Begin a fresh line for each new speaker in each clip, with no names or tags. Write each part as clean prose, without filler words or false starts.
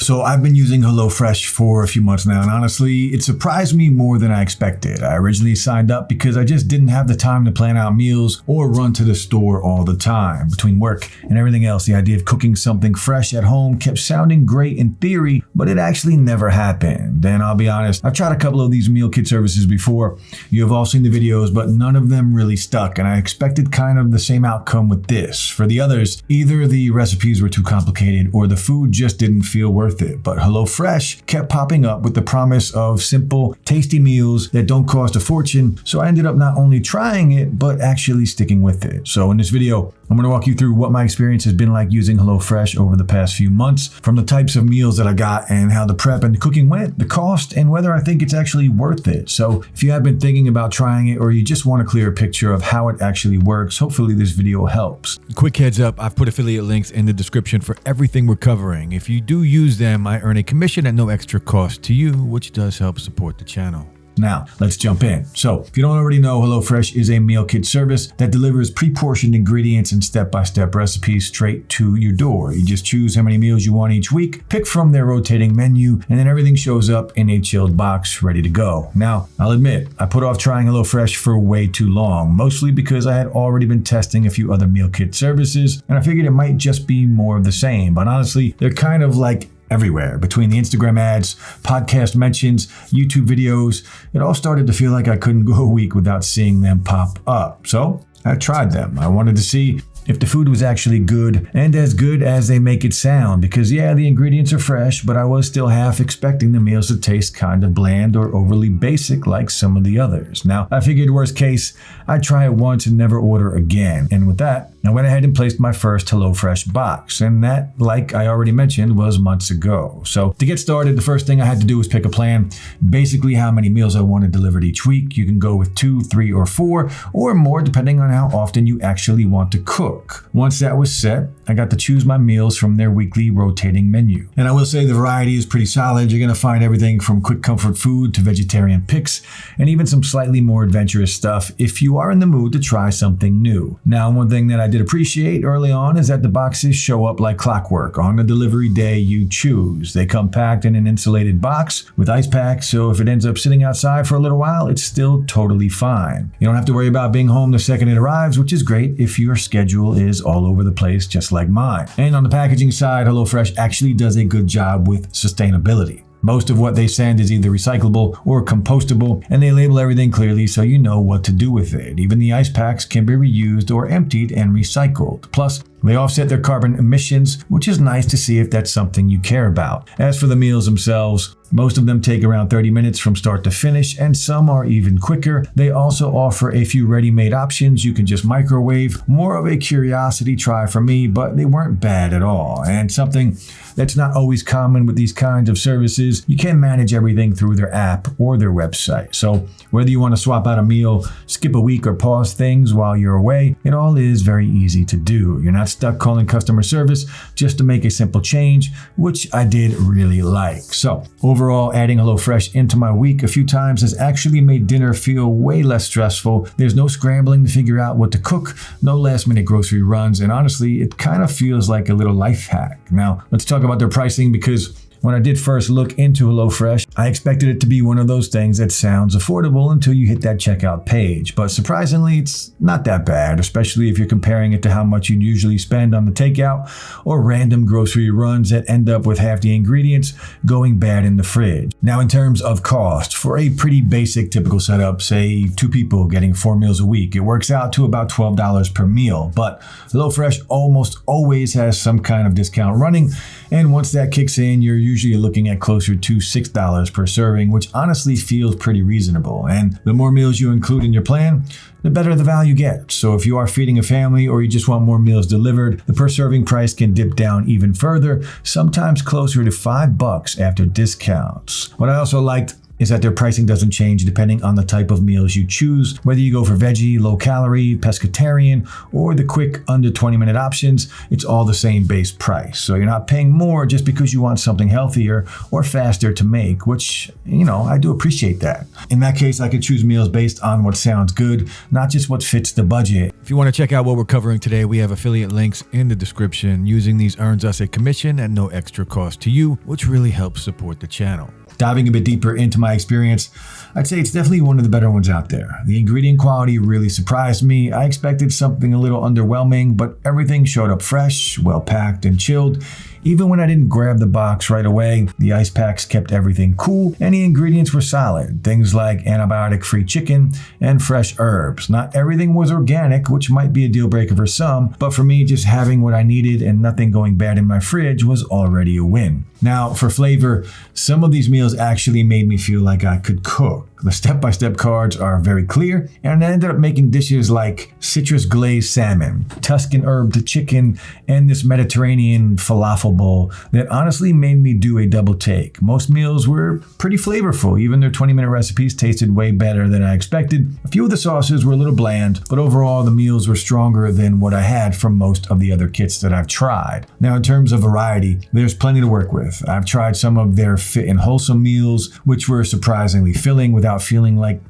So I've been using HelloFresh for a few months now, and honestly, it surprised me more than I expected. I originally signed up because I just didn't have the time to plan out meals or run to the store all the time. Between work and everything else, the idea of cooking something fresh at home kept sounding great in theory, but it actually never happened. And I'll be honest, I've tried a couple of these meal kit services before. You have all seen the videos, but none of them really stuck, and I expected kind of the same outcome with this. For the others, either the recipes were too complicated or the food just didn't feel worth it. But HelloFresh kept popping up with the promise of simple, tasty meals that don't cost a fortune, so I ended up not only trying it, but actually sticking with it. So in this video, I'm going to walk you through what my experience has been like using HelloFresh over the past few months, from the types of meals that I got and how the prep and the cooking went, the cost, and whether I think it's actually worth it. So if you have been thinking about trying it or you just want a clear picture of how it actually works, hopefully this video helps.
Quick heads up, I've put affiliate links in the description for everything we're covering. If you do use them, I earn a commission at no extra cost to you, which does help support the channel.
Now, let's jump in. So, if you don't already know, HelloFresh is a meal kit service that delivers pre-portioned ingredients and step-by-step recipes straight to your door. You just choose how many meals you want each week, pick from their rotating menu, and then everything shows up in a chilled box ready to go. Now, I'll admit, I put off trying HelloFresh for way too long, mostly because I had already been testing a few other meal kit services, and I figured it might just be more of the same. But honestly, they're kind of like everywhere. Between the Instagram ads, podcast mentions, YouTube videos, it all started to feel like I couldn't go a week without seeing them pop up. So I tried them. I wanted to see if the food was actually good and as good as they make it sound, because yeah, the ingredients are fresh, but I was still half expecting the meals to taste kind of bland or overly basic like some of the others. Now, I figured worst case, I'd try it once and never order again. And with that, I went ahead and placed my first HelloFresh box, and that, like I already mentioned, was months ago. So to get started, the first thing I had to do was pick a plan, basically how many meals I wanted delivered each week. You can go with 2, 3, or 4, or more depending on how often you actually want to cook. Once that was set, I got to choose my meals from their weekly rotating menu. And I will say the variety is pretty solid. You're going to find everything from quick comfort food to vegetarian picks, and even some slightly more adventurous stuff if you are in the mood to try something new. Now, one thing that I did appreciate early on is that the boxes show up like clockwork on the delivery day you choose. They come packed in an insulated box with ice packs, so if it ends up sitting outside for a little while, it's still totally fine. You don't have to worry about being home the second it arrives, which is great if your schedule is all over the place just like mine. And on the packaging side, HelloFresh actually does a good job with sustainability. Most of what they send is either recyclable or compostable, and they label everything clearly so you know what to do with it. Even the ice packs can be reused or emptied and recycled. Plus, they offset their carbon emissions, which is nice to see if that's something you care about. As for the meals themselves, most of them take around 30 minutes from start to finish, and some are even quicker. They also offer a few ready-made options you can just microwave. More of a curiosity try for me, but they weren't bad at all. And something that's not always common with these kinds of services, you can manage everything through their app or their website. So whether you want to swap out a meal, skip a week, or pause things while you're away, it all is very easy to do. You're not stuck calling customer service just to make a simple change, which I did really like. So overall, adding HelloFresh into my week a few times has actually made dinner feel way less stressful. There's no scrambling to figure out what to cook, no last minute grocery runs, and honestly, it kind of feels like a little life hack. Now, let's talk about their pricing, because when I did first look into HelloFresh, I expected it to be one of those things that sounds affordable until you hit that checkout page. But surprisingly, it's not that bad, especially if you're comparing it to how much you'd usually spend on the takeout or random grocery runs that end up with half the ingredients going bad in the fridge. Now, in terms of cost, for a pretty basic typical setup, say 2 people getting 4 meals a week, it works out to about $12 per meal. But HelloFresh almost always has some kind of discount running, and once that kicks in, you're usually looking at closer to $6 per serving, which honestly feels pretty reasonable. And the more meals you include in your plan, the better the value gets. So if you are feeding a family or you just want more meals delivered, the per serving price can dip down even further, sometimes closer to $5 after discounts. What I also liked is that their pricing doesn't change depending on the type of meals you choose. Whether you go for veggie, low calorie, pescatarian, or the quick under 20-minute options, it's all the same base price. So you're not paying more just because you want something healthier or faster to make, which, I do appreciate that. In that case, I could choose meals based on what sounds good, not just what fits the budget.
If you want to check out what we're covering today, we have affiliate links in the description. Using these earns us a commission at no extra cost to you, which really helps support the channel.
Diving a bit deeper into my experience, I'd say it's definitely one of the better ones out there. The ingredient quality really surprised me. I expected something a little underwhelming, but everything showed up fresh, well packed, and chilled. Even when I didn't grab the box right away, the ice packs kept everything cool and the ingredients were solid. Things like antibiotic-free chicken and fresh herbs. Not everything was organic, which might be a deal breaker for some, but for me, just having what I needed and nothing going bad in my fridge was already a win. Now, for flavor, some of these meals actually made me feel like I could cook. The step-by-step cards are very clear, and I ended up making dishes like citrus glazed salmon, Tuscan herbed chicken, and this Mediterranean falafel bowl that honestly made me do a double take. Most meals were pretty flavorful. Even their 20-minute recipes tasted way better than I expected. A few of the sauces were a little bland, but overall the meals were stronger than what I had from most of the other kits that I've tried. Now, in terms of variety, there's plenty to work with. I've tried some of their fit and wholesome meals, which were surprisingly filling without feeling like,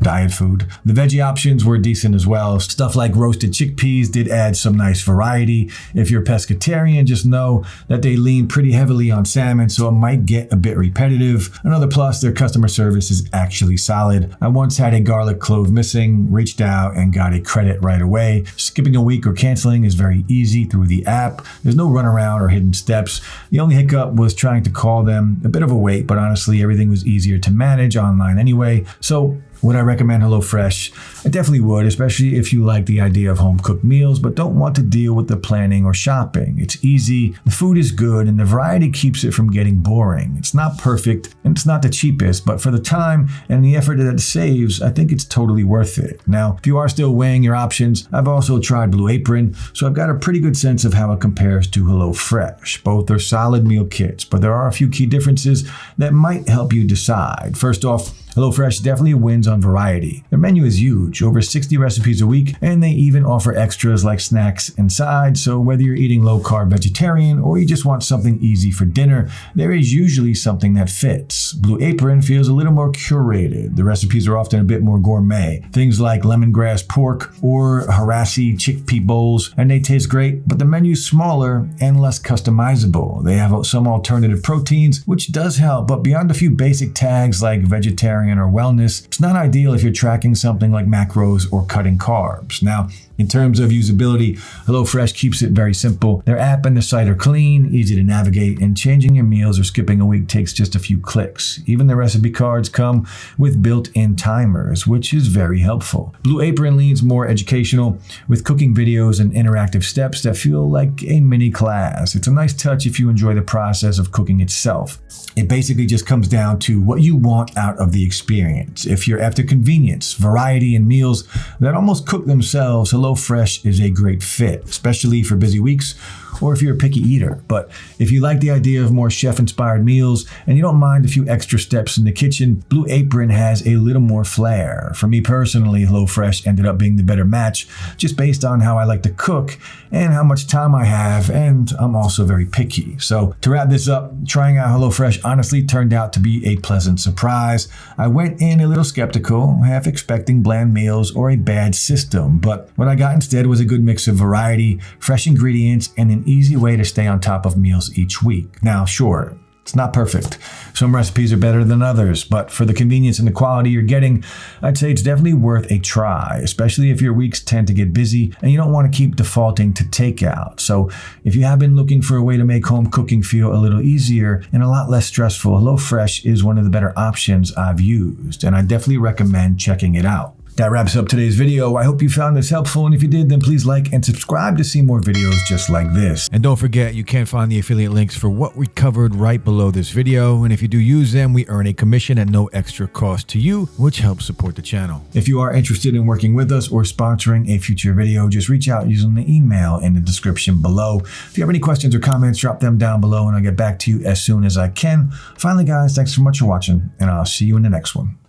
diet food. The veggie options were decent as well. Stuff like roasted chickpeas did add some nice variety. If you're pescatarian, just know that they lean pretty heavily on salmon, so it might get a bit repetitive. Another plus, their customer service is actually solid. I once had a garlic clove missing, reached out and got a credit right away. Skipping a week or canceling is very easy through the app. There's no runaround or hidden steps. The only hiccup was trying to call them. A bit of a wait, but honestly, everything was easier to manage online anyway. So would I recommend HelloFresh? I definitely would, especially if you like the idea of home-cooked meals but don't want to deal with the planning or shopping. It's easy, the food is good, and the variety keeps it from getting boring. It's not perfect, and it's not the cheapest, but for the time and the effort that it saves, I think it's totally worth it. Now, if you are still weighing your options, I've also tried Blue Apron, so I've got a pretty good sense of how it compares to HelloFresh. Both are solid meal kits, but there are a few key differences that might help you decide. First off, HelloFresh definitely wins on variety. Their menu is huge, over 60 recipes a week, and they even offer extras like snacks and sides, so whether you're eating low-carb vegetarian or you just want something easy for dinner, there is usually something that fits. Blue Apron feels a little more curated. The recipes are often a bit more gourmet. Things like lemongrass pork or harassi chickpea bowls, and they taste great, but the menu's smaller and less customizable. They have some alternative proteins, which does help, but beyond a few basic tags like vegetarian or wellness, it's not ideal if you're tracking something like macros or cutting carbs. Now, in terms of usability, HelloFresh keeps it very simple. Their app and the site are clean, easy to navigate, and changing your meals or skipping a week takes just a few clicks. Even the recipe cards come with built-in timers, which is very helpful. Blue Apron leans more educational, with cooking videos and interactive steps that feel like a mini class. It's a nice touch if you enjoy the process of cooking itself. It basically just comes down to what you want out of the experience. If you're after convenience, variety, and meals that almost cook themselves, HelloFresh is a great fit, especially for busy weeks or if you're a picky eater. But if you like the idea of more chef-inspired meals and you don't mind a few extra steps in the kitchen, Blue Apron has a little more flair. For me personally, HelloFresh ended up being the better match just based on how I like to cook and how much time I have, and I'm also very picky. So to wrap this up, trying out HelloFresh honestly turned out to be a pleasant surprise. I went in a little skeptical, half expecting bland meals or a bad system, but what I got instead was a good mix of variety, fresh ingredients, and an easy way to stay on top of meals each week. Now, sure, it's not perfect. Some recipes are better than others, but for the convenience and the quality you're getting, I'd say it's definitely worth a try, especially if your weeks tend to get busy and you don't want to keep defaulting to takeout. So if you have been looking for a way to make home cooking feel a little easier and a lot less stressful, HelloFresh is one of the better options I've used, and I definitely recommend checking it out. That wraps up today's video. I hope you found this helpful, and if you did, then please like and subscribe to see more videos just like this.
And don't forget, you can find the affiliate links for what we covered right below this video, and if you do use them, we earn a commission at no extra cost to you, which helps support the channel.
If you are interested in working with us or sponsoring a future video, just reach out using the email in the description below. If you have any questions or comments, drop them down below and I'll get back to you as soon as I can. Finally, guys, thanks so much for watching, and I'll see you in the next one.